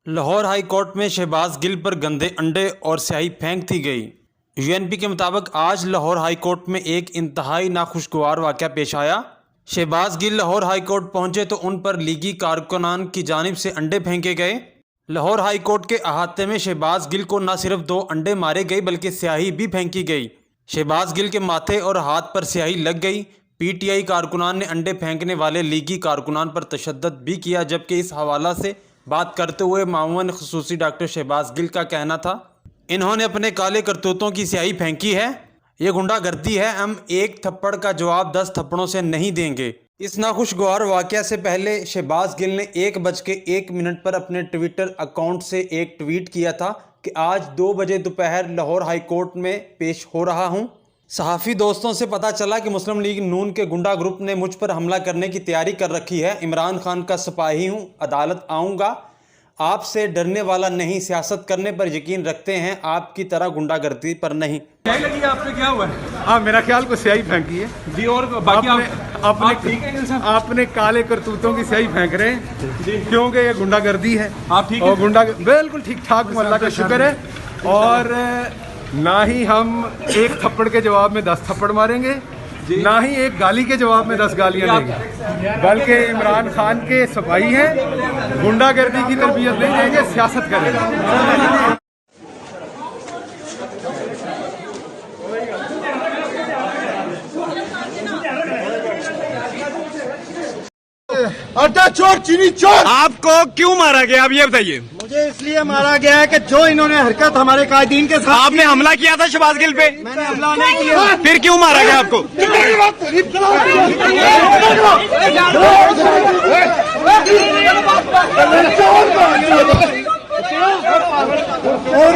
Lahore high court में शहबाज गिल पर गंदे अंडे और स्याही फेंक दी गई। यूएनपी के मुताबिक आज लाहौर हाई कोर्ट में एक इंतहाई नाखुशगवार वाक़या पेश आया। शहबाज गिल लाहौर हाई कोर्ट पहुंचे तो उन पर लीगी कारकुनान की जानिब से अंडे फेंके गए। लाहौर हाई कोर्ट के अहाते में शहबाज गिल को न सिर्फ 2 अंडे मारे गए बल्कि स्याही भी फेंकी गई। शहबाज गिल के माथे और हाथ पर स्याही लग गई। पीटीआई कारकुनान ने अंडे फेंकने वाले लीगी कारकुनान पर तशद्दुद भी किया, जबकि इस हवाला से बात करते हुए मामून खुसूसी डॉक्टर शहबाज गिल का कहना था, इन्होंने अपने काले करतूतों की स्याही फेंकी है, ये गुंडागर्दी है, हम एक थप्पड़ का जवाब 10 थप्पड़ों से नहीं देंगे। इस नाखुशगवार वाक़या से पहले शहबाज गिल ने 1:01 पर अपने ट्विटर अकाउंट से एक ट्वीट किया था कि आज 2 बजे दोपहर लाहौर हाई कोर्ट में पेश हो रहा हूँ। सहाफ़ी दोस्तों से पता चला कि मुस्लिम लीग नून के गुंडा ग्रुप ने मुझ पर हमला करने की तैयारी कर रखी है। इमरान खान का सिपाही हूँ, अदालत आऊँगा, आपसे डरने वाला नहीं, सियासत करने पर यकीन रखते हैं, आपकी तरह गुंडागर्दी पर नहीं। क्या लगी आपने, क्या हुआ है? हाँ, मेरा ख्याल को स्याही फेंकी है जी। और बाकी अपने काले करतूतों की स्याही फेंक रहे हैं क्योंकि ये गुंडागर्दी है। आप ठीक और गुंडा बिल्कुल ठीक ठाक हूँ, अल्लाह का शुक्र है। और ना ही हम एक थप्पड़ के जवाब में 10 थप्पड़ मारेंगे, ना ही एक गाली के जवाब में 10 गालियां देंगे, बल्कि इमरान खान के सिपाही हैं, गुंडागर्दी की तरबियत नहीं देंगे, सियासत करेंगे। आटा चोर, चीनी चोर। आपको क्यों मारा गया, आप ये बताइए। मुझे इसलिए मारा गया है कि जो इन्होंने हरकत हमारे कायदीन के साथ, आपने हमला किया था शहबाज गिल पे, मैंने हमला नहीं किया। फिर क्यों मारा गया आपको? और